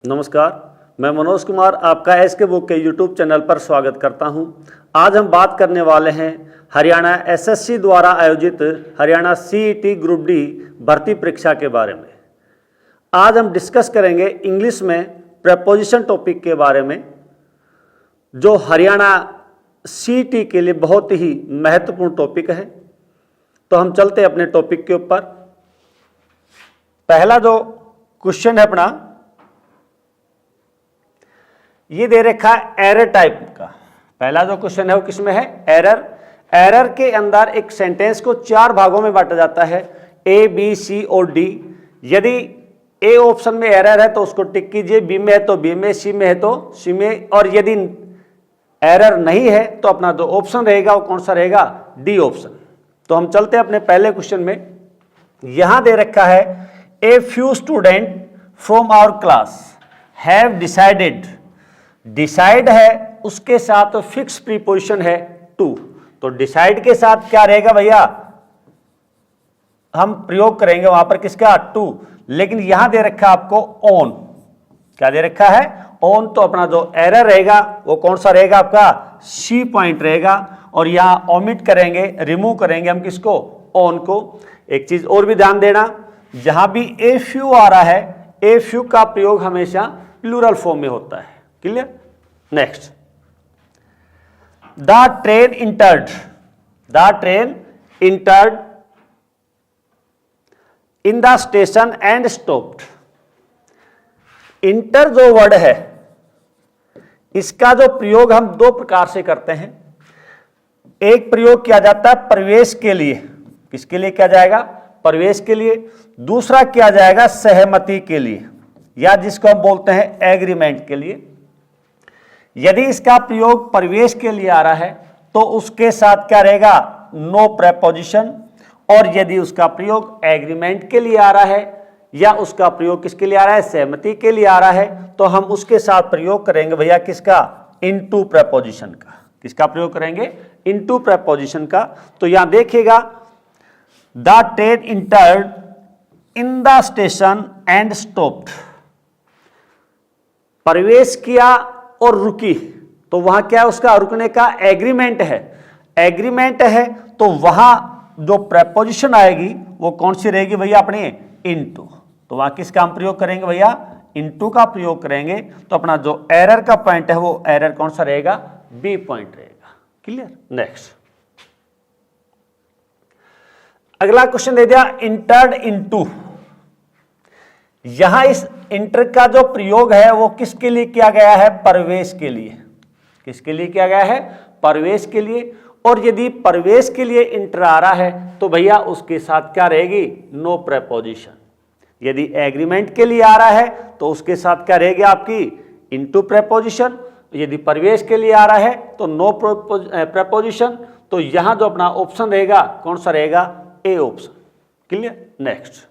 नमस्कार, मैं मनोज कुमार आपका एसके बुक के यूट्यूब चैनल पर स्वागत करता हूं। आज हम बात करने वाले हैं हरियाणा एसएससी द्वारा आयोजित हरियाणा सीईटी ग्रुप डी भर्ती परीक्षा के बारे में। आज हम डिस्कस करेंगे इंग्लिश में प्रेपोजिशन टॉपिक के बारे में, जो हरियाणा सीईटी के लिए बहुत ही महत्वपूर्ण टॉपिक है। तो हम चलते अपने टॉपिक के ऊपर। पहला जो क्वेश्चन है अपना, ये दे रखा है एरर टाइप का। पहला जो क्वेश्चन है वो किसमें है? एरर। एरर के अंदर एक सेंटेंस को 4 भागों में बांटा जाता है, ए, बी, सी और डी। यदि ए ऑप्शन में एरर है तो उसको टिक कीजिए, बी में है तो बी में, सी में है तो सी में, और यदि एरर नहीं है तो अपना जो ऑप्शन रहेगा वो कौन सा रहेगा? D option. तो हम चलते हैं अपने पहले क्वेश्चन में। यहां दे रखा है a few student from our class have decided. Decide है, उसके साथ फिक्स प्रीपोजिशन है टू। तो डिसाइड के साथ क्या रहेगा भैया? हम प्रयोग करेंगे वहां पर किसका? टू। लेकिन यहां दे रखा है आपको ऑन। क्या दे रखा है? ऑन। तो अपना जो एरर रहेगा वो कौन सा रहेगा? आपका सी पॉइंट रहेगा। और यहां ओमिट करेंगे, रिमूव करेंगे हम किसको? ऑन को। एक चीज और भी ध्यान देना, जहां भी ए फ्यू आ रहा है, ए फ्यू का प्रयोग हमेशा प्लूरल फॉर्म में होता है। Clear? Next, the train entered. The train entered in the station and stopped. Inter जो वर्ड है, इसका जो प्रयोग हम 2 प्रकार से करते हैं। एक प्रयोग किया जाता है प्रवेश के लिए। किसके लिए किया जाएगा? प्रवेश के लिए। दूसरा किया जाएगा सहमति के लिए, या जिसको हम बोलते हैं एग्रीमेंट के लिए। यदि इसका प्रयोग प्रवेश के लिए आ रहा है तो उसके साथ क्या रहेगा? No preposition. और यदि उसका प्रयोग एग्रीमेंट के लिए आ रहा है, या उसका प्रयोग किसके लिए आ रहा है? सहमति के लिए आ रहा है, तो हम उसके साथ प्रयोग करेंगे भैया किसका? इनटू प्रेपोजिशन का। किसका प्रयोग करेंगे? इनटू प्रेपोजिशन का। तो यहां देखिएगा, the train entered in the station and stopped. प्रवेश किया और रुकी, तो वहां क्या है? उसका रुकने का एग्रीमेंट है। एग्रीमेंट है तो वहां जो प्रेपोजिशन आएगी वो कौन सी रहेगी भैया? अपने इनटू। तो वहां किसका हम प्रयोग करेंगे भैया? इनटू का प्रयोग करेंगे। तो अपना जो एरर का पॉइंट है वो एरर कौन सा रहेगा? बी पॉइंट रहेगा। क्लियर? नेक्स्ट, अगला क्वेश्चन दे दिया इंटर्ड इनटू। यहां इस इंटर का जो प्रयोग है वो किसके लिए किया गया है? प्रवेश के लिए। किसके लिए किया गया है? प्रवेश के लिए। और यदि प्रवेश के लिए इंटर आ रहा है तो भैया उसके साथ क्या रहेगी? No preposition. यदि एग्रीमेंट के लिए आ रहा है तो उसके साथ क्या रहेगी? आपकी इनटू प्रेपोजिशन। यदि प्रवेश के लिए आ रहा है तो नो प्रेपोजिशन। तो यहां जो अपना ऑप्शन रहेगा कौन सा रहेगा? A option. Clear? Next,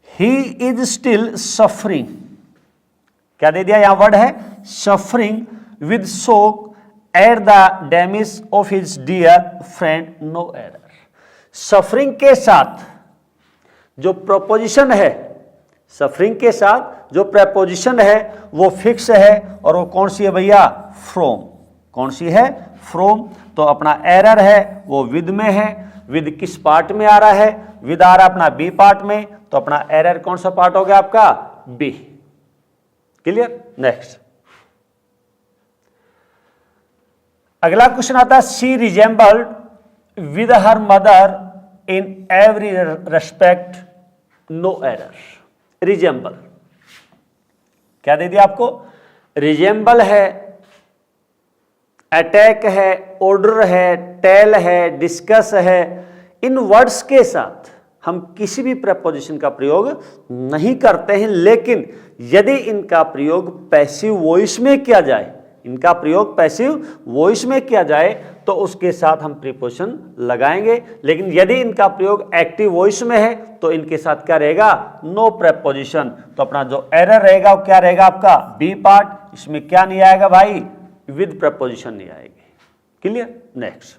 He is still suffering। क्या दे दिया? यहां वर्ड है suffering with shock at the damage of his dear friend, no error। Suffering के साथ जो प्रोपोजिशन है, सफरिंग के साथ जो प्रेपोजिशन है वो फिक्स है। और वो कौन सी है भैया? फ्रॉम। कौन सी है? फ्रॉम। तो अपना एरर है वो विद में है। विद किस पार्ट में आ रहा है? विद आ रहा अपना बी पार्ट में। तो अपना एरर कौन सा पार्ट हो गया आपका? बी। क्लियर? नेक्स्ट, अगला क्वेश्चन आता है she resembled with her mother in every respect, no error. Resemble क्या दे दिया आपको? रिजेंबल है, अटैक है, ऑर्डर है, टेल है, डिस्कस है। इन वर्ड्स के साथ हम किसी भी प्रेपोजिशन का प्रयोग नहीं करते हैं। लेकिन यदि इनका प्रयोग पैसिव वॉइस में किया जाए, इनका प्रयोग पैसिव वॉइस में किया जाए तो उसके साथ हम प्रीपोजिशन लगाएंगे। लेकिन यदि इनका प्रयोग एक्टिव वॉइस में है तो इनके साथ क्या रहेगा? No preposition. तो अपना जो एरर रहेगा वो क्या रहेगा? आपका बी पार्ट। इसमें क्या नहीं आएगा भाई? विद प्रेपोजिशन नहीं आएगी। क्लियर? नेक्स्ट,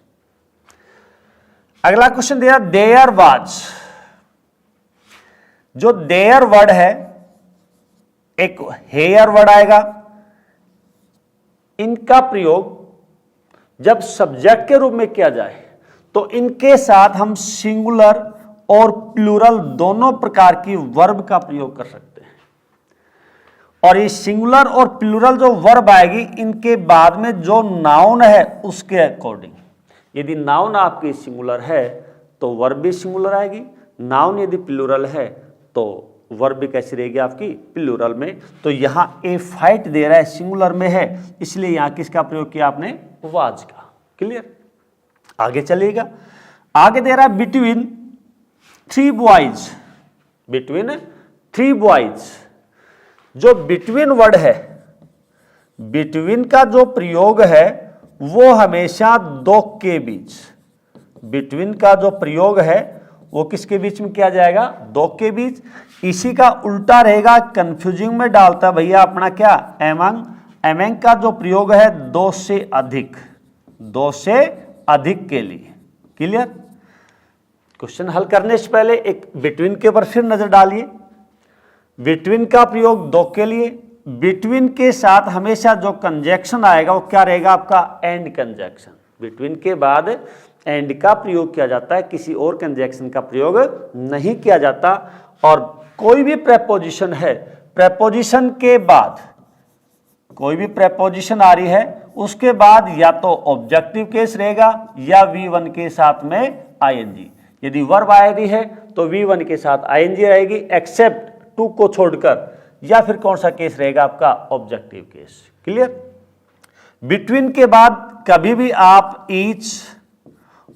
अगला क्वेश्चन दिया देयर वाज। जो देयर वर्ड है एक हेयर वर्ड आएगा। इनका प्रयोग जब सब्जेक्ट के रूप में किया जाए तो इनके साथ हम सिंगुलर और प्लूरल दोनों प्रकार की वर्ब का प्रयोग कर सकते हैं। और ये सिंगुलर और प्लूरल जो वर्ब आएगी, इनके बाद में जो नाउन है उसके अकॉर्डिंग, यदि नाउन आपकी सिंगुलर है तो वर्ब भी सिंगुलर आएगी, नाउन यदि प्लूरल है तो वर्ब भी कैसी रहेगी आपकी प्लूरल में। तो यहां ए फाइट दे रहा है, सिंगुलर में है, इसलिए यहां किसका प्रयोग किया आपने, वाज का। क्लियर। आगे चलिएगा, आगे दे रहा है between three boys, between three boys. जो बिटवीन वर्ड है, बिटवीन का जो प्रयोग है वो हमेशा दो के बीच, बिटवीन का जो प्रयोग है वो किसके बीच में किया जाएगा, दो के बीच। इसी का उल्टा रहेगा, कंफ्यूजिंग में डालता भैया अपना क्या, एमंग। एमंग का जो प्रयोग है दो से अधिक, दो से अधिक के लिए। क्लियर। क्वेश्चन हल करने से पहले एक बिटवीन के ऊपर फिर नजर डालिए। बिटवीन का प्रयोग दो के लिए, बिटवीन के साथ हमेशा जो कंजैक्शन आएगा वो क्या रहेगा आपका, एंड कंजैक्शन। बिटवीन के बाद एंड का प्रयोग किया जाता है, किसी और कंजैक्शन का प्रयोग नहीं किया जाता। और कोई भी प्रेपोजिशन है, प्रेपोजिशन के बाद कोई भी प्रेपोजिशन आ रही है उसके बाद या तो ऑब्जेक्टिव केस रहेगा या V1 के साथ में ING। यदि वर्ब आ रही है तो V1 के साथ ING रहेगी, एक्सेप्ट टू को छोड़कर, या फिर कौन सा केस रहेगा आपका, ऑब्जेक्टिव केस। क्लियर। बिटवीन के बाद कभी भी आप ईच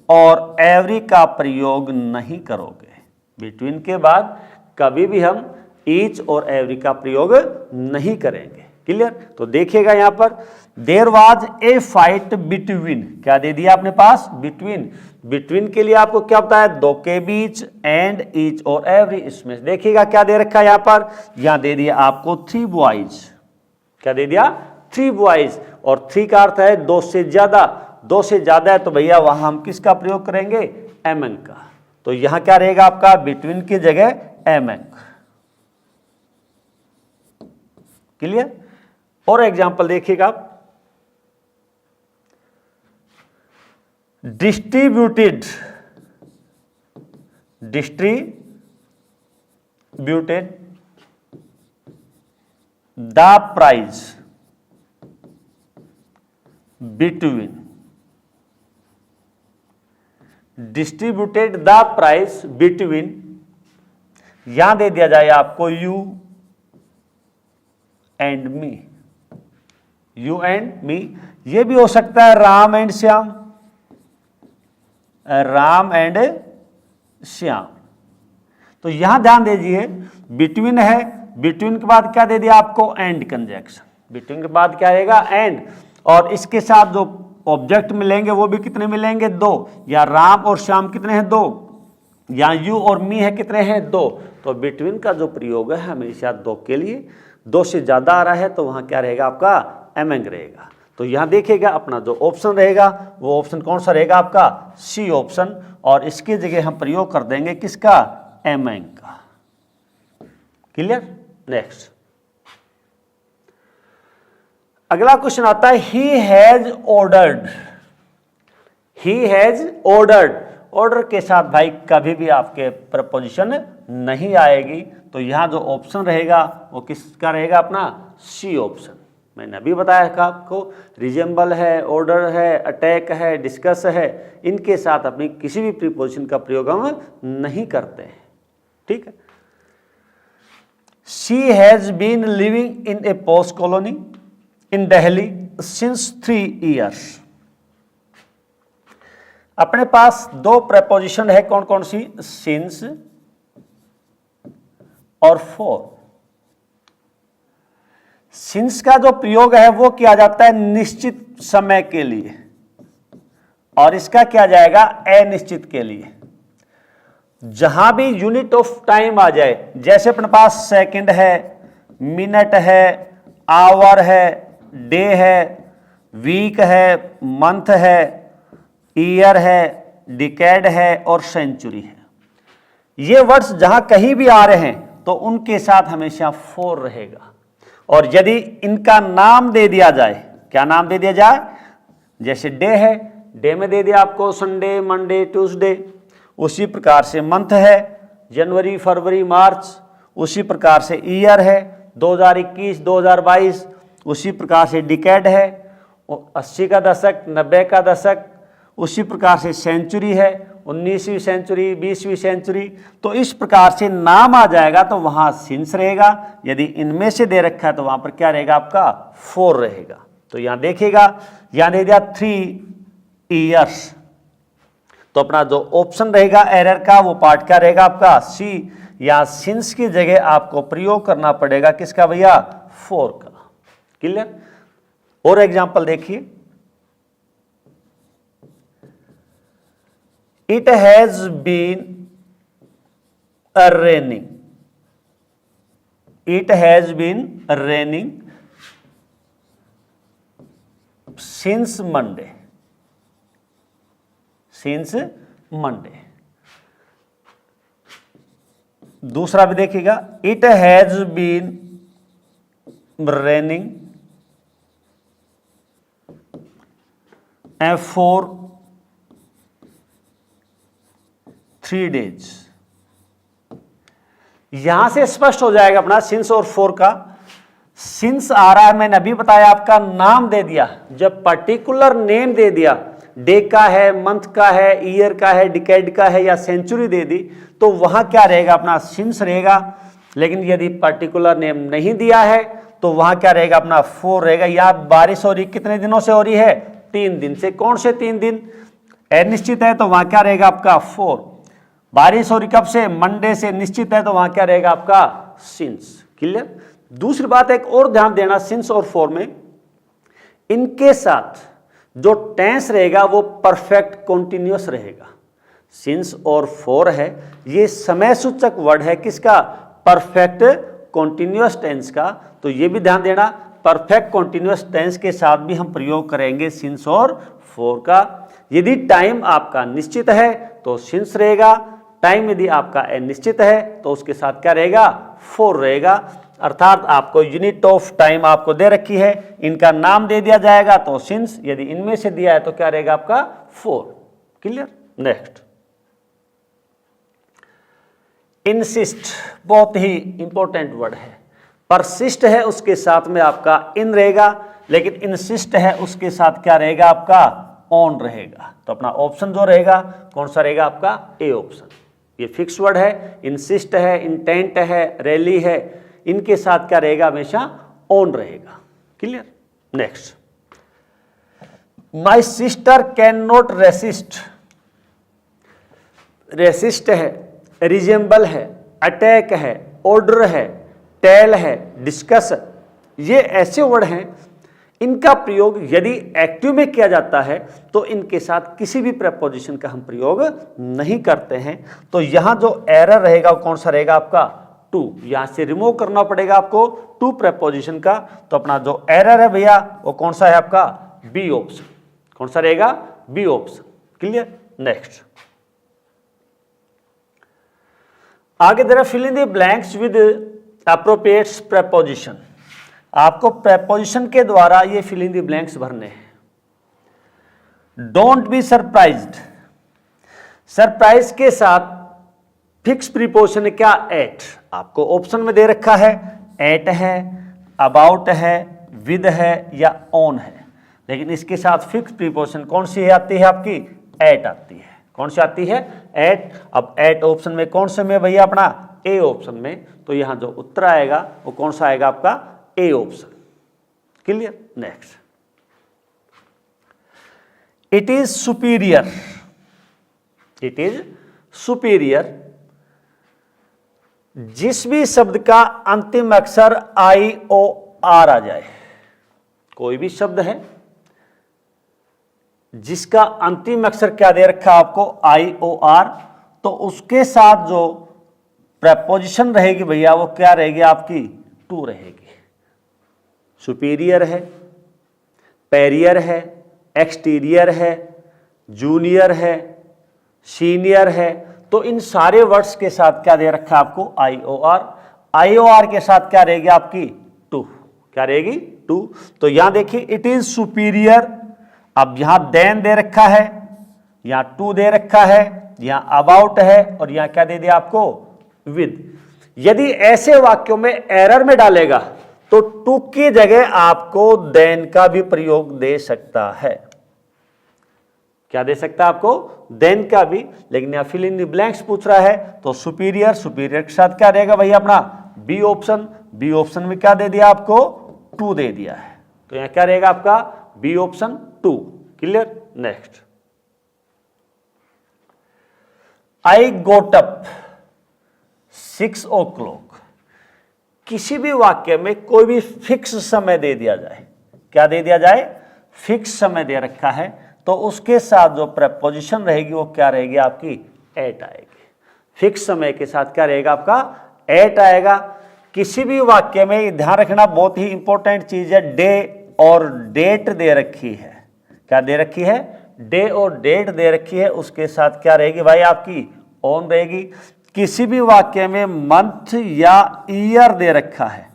और एवरी का प्रयोग नहीं करोगे। बिटवीन के बाद कभी भी हम ईच और एवरी का प्रयोग नहीं करेंगे। क्लियर। तो देखिएगा यहां पर there was a fight between, क्या दे दिया आपने पास, बिटवीन। बिटवीन के लिए आपको क्या बताया, दो के बीच, एंड, ईच और एवरी। इसमें देखिएगा क्या दे रखा है यहां पर, यहां दे दिया आपको थ्री बॉयज। क्या दे दिया, थ्री बॉयज। और थ्री का अर्थ है दो से ज्यादा, दो से ज्यादा है तो भैया वहां हम किसका प्रयोग करेंगे, एमंग का। तो यहां क्या रहेगा आपका, बिटवीन की जगह एमंग। क्लियर। और एग्जांपल देखिएगा आप, distributed, distributed the prize between, distributed the price between, यहां दे दिया जाए आपको you and me, you and me. ये भी हो सकता है राम एंड श्याम, राम एंड श्याम। तो यहां ध्यान दीजिए, बिटवीन है, बिटवीन के बाद क्या दे दिया आपको, एंड कंजैक्शन। बिटवीन के बाद क्या आएगा, एंड। और इसके साथ जो ऑब्जेक्ट मिलेंगे वो भी कितने मिलेंगे, दो। या राम और श्याम कितने हैं, दो। या यू और मी है, कितने हैं, दो। तो बिटवीन का जो प्रयोग है हमेशा दो के लिए, दो से ज्यादा आ रहा है तो वहां क्या रहेगा आपका, एमंग रहेगा। तो यहां देखिएगा अपना जो ऑप्शन रहेगा वो ऑप्शन कौन सा रहेगा आपका, सी ऑप्शन। और इसकी जगह हम प्रयोग कर देंगे किसका, एमंग का। क्लियर। नेक्स्ट अगला क्वेश्चन आता है, he has ordered, he has ordered. Order के साथ भाई कभी भी आपके प्रपोजिशन नहीं आएगी। तो यहां जो ऑप्शन रहेगा वो किसका रहेगा, अपना सी ऑप्शन। मैंने अभी बताया था आपको, रिजेंबल है, ऑर्डर है, अटैक है, डिस्कस है, इनके साथ अपनी किसी भी प्रीपोजिशन का प्रयोग हम नहीं करते हैं। ठीक है। She has been living in a post colony in Delhi since 3 years। अपने पास दो प्रेपोजिशन है, कौन कौन सी, सिंस और फॉर। सिंस का जो प्रयोग है वो किया जाता है निश्चित समय के लिए, और इसका किया जाएगा अनिश्चित के लिए। जहां भी यूनिट ऑफ टाइम आ जाए, जैसे अपने पास सेकंड है, मिनट है, आवर है, डे है, वीक है, मंथ है, ईयर है, डिकेड है और सेंचुरी है। ये वर्ड्स जहां कहीं भी आ रहे हैं तो उनके साथ हमेशा फॉर रहेगा। और यदि इनका नाम दे दिया जाए, क्या नाम दे दिया जाए, जैसे डे है, डे में दे दिया आपको संडे, मंडे, ट्यूसडे। उसी प्रकार से मंथ है जनवरी, फरवरी, मार्च। उसी प्रकार से ईयर है 2021, 2022। उसी प्रकार से डिकेड है 80 का दशक, 90 का दशक। उसी प्रकार से सेंचुरी है 19वीं सेंचुरी, 20वीं सेंचुरी। तो इस प्रकार से नाम आ जाएगा तो वहां सिंस रहेगा। यदि इनमें से दे रखा है तो वहां पर क्या रहेगा आपका 4 रहेगा। तो यहां देखिएगा, यहां दे दिया 3 ईयर्स। तो अपना जो ऑप्शन रहेगा एरर का वो पार्ट क्या रहेगा आपका सी। या सिंस की जगह आपको प्रयोग करना पड़ेगा किसका भैया 4 का। क्लियर। और एग्जांपल देखिए, it has been raining, it has been raining since Monday, since Monday. दूसरा भी देखिएगा, it has been raining for 3 days। यहां से स्पष्ट हो जाएगा अपना सिंस और 4 का। सिंस आ रहा है, मैंने अभी बताया आपका नाम दे दिया। जब पर्टिकुलर नेम दे दिया, डे का है, मंथ का है, ईयर का है, डिकेड का है या सेंचुरी दे दी, तो वहां क्या रहेगा अपना सिंस रहेगा। लेकिन यदि पर्टिकुलर नेम नहीं दिया है तो वहां क्या रहेगा अपना 4 रहेगा। या बारिश हो रही कितने दिनों से हो रही है 3 दिन से। कौन से 3 दिन अनिश्चित है तो वहां क्या रहेगा आपका 4। बारिश हो रही कब से, मंडे से, निश्चित है तो वहां क्या रहेगा आपका सिंस। क्लियर। दूसरी बात एक और ध्यान देना, सिंस और 4 में इनके साथ जो टेंस रहेगा वो परफेक्ट कॉन्टिन्यूअस रहेगा। सिंस और 4 है, ये समय सूचक वर्ड है किसका, परफेक्ट कॉन्टिन्यूअस टेंस का। तो ये भी ध्यान देना, परफेक्ट कॉन्टिन्यूअस टेंस के साथ भी हम प्रयोग करेंगे सिंस और 4 का। यदि टाइम आपका निश्चित है तो सिंस रहेगा, टाइम यदि आपका अनिश्चित है तो उसके साथ क्या रहेगा 4 रहेगा। अर्थात आपको यूनिट ऑफ टाइम आपको दे रखी है, इनका नाम दे दिया जाएगा तो सिंस, यदि इनमें से दिया है तो क्या रहेगा आपका 4। क्लियर। नेक्स्ट, इंसिस्ट, बहुत ही इंपॉर्टेंट वर्ड है। परसिस्ट है उसके साथ में आपका इन रहेगा, लेकिन इंसिस्ट है उसके साथ क्या रहेगा आपका ऑन रहेगा। तो अपना ऑप्शन जो रहेगा कौन सा रहेगा आपका ए ऑप्शन। ये फिक्स वर्ड है, इंसिस्ट है, इंटेंट है, रैली है, इनके साथ क्या रहेगा हमेशा ऑन रहेगा। Clear. Next, my sister can not resist. Resist है, रिजेंबल है, अटैक है, ऑर्डर है, टेल है, डिस्कस, ये ऐसे वर्ड हैं इनका प्रयोग यदि एक्टिव में किया जाता है तो इनके साथ किसी भी प्रेपोजिशन का हम प्रयोग नहीं करते हैं। तो यहां जो एरर रहेगा वो कौन सा रहेगा आपका टू। यहां से रिमूव करना पड़ेगा आपको टू प्रेपोजिशन का। तो अपना जो एरर है भैया वो कौन सा है आपका बी ऑप्शन। कौन सा रहेगा बी ऑप्शन। क्लियर। नेक्स्ट, आगे जरा fill in the blanks with appropriate preposition. आपको प्रेपोजिशन के द्वारा ये फिल इन द ब्लैंक्स भरने हैं। डोंट बी सरप्राइज्ड, सरप्राइज के साथ फिक्स प्रीपोजिशन क्या एट। आपको ऑप्शन में दे रखा है एट है, अबाउट है, विद है या ऑन है, लेकिन इसके साथ फिक्स प्रीपोजिशन कौन सी आती है आपकी एट आती है। कौन सी आती है एट। अब एट ऑप्शन में कौन से में भैया अपना ए ऑप्शन में। तो यहां जो उत्तर आएगा वो कौन सा आएगा आपका A option. Clear. Next, it is superior, it is superior जिस भी शब्द का अंतिम अक्षर आई ओ आर आ जाए। कोई भी शब्द है जिसका अंतिम अक्षर क्या दे रखा आपको आई ओ आर, तो उसके साथ जो प्रेपोजिशन रहेगी भैया वो क्या रहेगी आपकी टू रहेगी। सुपीरियर है, पेरियर है, एक्सटीरियर है, जूनियर है, सीनियर है। तो इन सारे वर्ड्स के साथ क्या दे रखा है आपको आई ओ आर। आई ओ आर के साथ क्या रहेगी आपकी टू। क्या रहेगी 2। तो यहां देखिए इट इज सुपीरियर, अब यहां देन दे रखा है, यहां टू दे रखा है, यहां अबाउट है और यहां क्या दे दिया आपको विद। यदि ऐसे वाक्यों में एरर में डालेगा तो टू की जगह आपको देन का भी प्रयोग दे सकता है। क्या दे सकता है आपको देन का भी, लेकिन यहां फिल इन द ब्लैंक्स पूछ रहा है तो सुपीरियर, सुपीरियर के साथ क्या रहेगा भैया अपना बी ऑप्शन, बी ऑप्शन में क्या दे दिया आपको 2 दे दिया है, तो यहां क्या रहेगा आपका बी ऑप्शन 2। क्लियर। नेक्स्ट, आई गोट अप 6 o'clock। किसी भी वाक्य में कोई भी फिक्स समय दे दिया जाए, क्या दे दिया जाए फिक्स समय दे रखा है, तो उसके साथ जो प्रपोजिशन रहेगी वो क्या रहेगी आपकी एट आएगी। फिक्स समय के साथ क्या रहेगा आपका एट आएगा। किसी भी वाक्य में ध्यान रखना बहुत ही इंपॉर्टेंट चीज है, डे और डेट दे रखी है, क्या दे रखी है डे और डेट दे रखी है, उसके साथ क्या रहेगी भाई आपकी ऑन रहेगी। किसी भी वाक्य में मंथ या ईयर दे रखा है,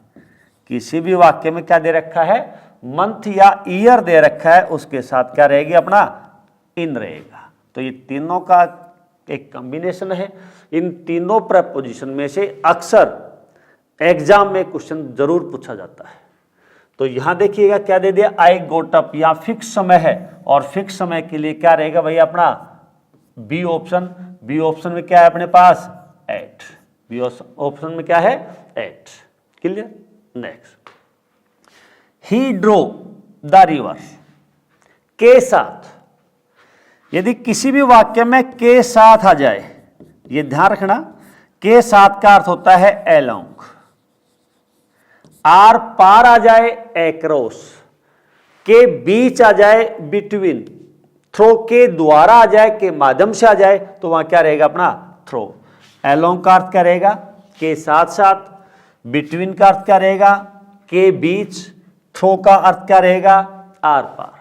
किसी भी वाक्य में क्या दे रखा है मंथ या ईयर दे रखा है, उसके साथ क्या रहेगी अपना इन रहेगा। तो ये तीनों का एक कॉम्बिनेशन है। इन तीनों प्रपोजिशन में से अक्सर एग्जाम में क्वेश्चन जरूर पूछा जाता है। तो यहां देखिएगा क्या दे दिया आई गोट अप, यहां फिक्स समय है और फिक्स समय के लिए क्या रहेगा भैया अपना बी ऑप्शन। बी ऑप्शन में क्या है अपने पास 8, बी ऑप्शन में क्या है 8। Clear. Next, he draw the river के साथ, यदि किसी भी वाक्य में के साथ आ जाए, ये ध्यान रखना, के साथ का अर्थ होता है एलोंग, आर पार आ जाए एक्रॉस, के बीच आ जाए बिटवीन, थ्रो के द्वारा आ जाए के माध्यम से आ जाए तो वहां क्या रहेगा अपना थ्रो। एलोंग का अर्थ क्या रहेगा के साथ साथ, बिटवीन का अर्थ क्या रहेगा के बीच, थ्रो का अर्थ क्या रहेगा आर पार।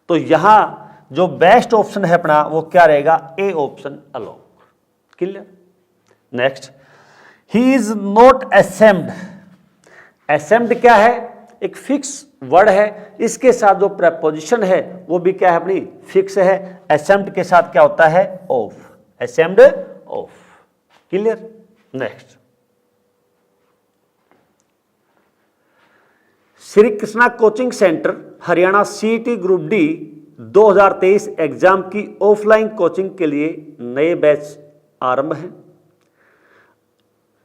तो यहां जो बेस्ट ऑप्शन है अपना वो क्या रहेगा A option along. Clear. Next, he is not ashamed. Ashamed क्या है एक फिक्स वर्ड है, इसके साथ जो प्रपोजिशन है वो भी क्या है अपनी फिक्स है। असेम्ड के साथ क्या होता है of, ashamed of. Clear. Next, Shri Krishna coaching centre Haryana CET group D 2023 exam की ऑफलाइन कोचिंग के लिए नए बैच आरंभ है।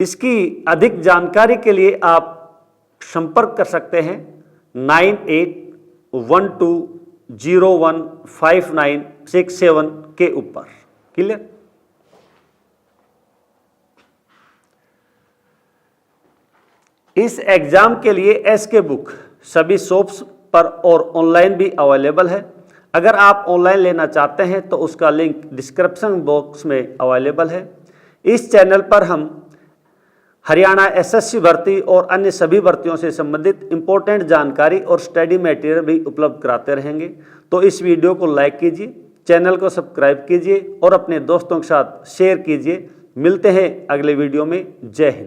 इसकी अधिक जानकारी के लिए आप संपर्क कर सकते हैं 9812015967 के ऊपर। क्लियर। इस एग्जाम के लिए एसके बुक सभी शॉप्स पर और ऑनलाइन भी अवेलेबल है। अगर आप ऑनलाइन लेना चाहते हैं तो उसका लिंक डिस्क्रिप्शन बॉक्स में अवेलेबल है। इस चैनल पर हम हरियाणा एसएससी भर्ती और अन्य सभी भर्तियों से संबंधित इंपॉर्टेंट जानकारी और स्टडी मटेरियल भी उपलब्ध कराते रहेंगे। तो इस वीडियो को लाइक कीजिए, चैनल को सब्सक्राइब कीजिए और अपने दोस्तों के साथ शेयर कीजिए। मिलते हैं अगले वीडियो में। जय हिंद।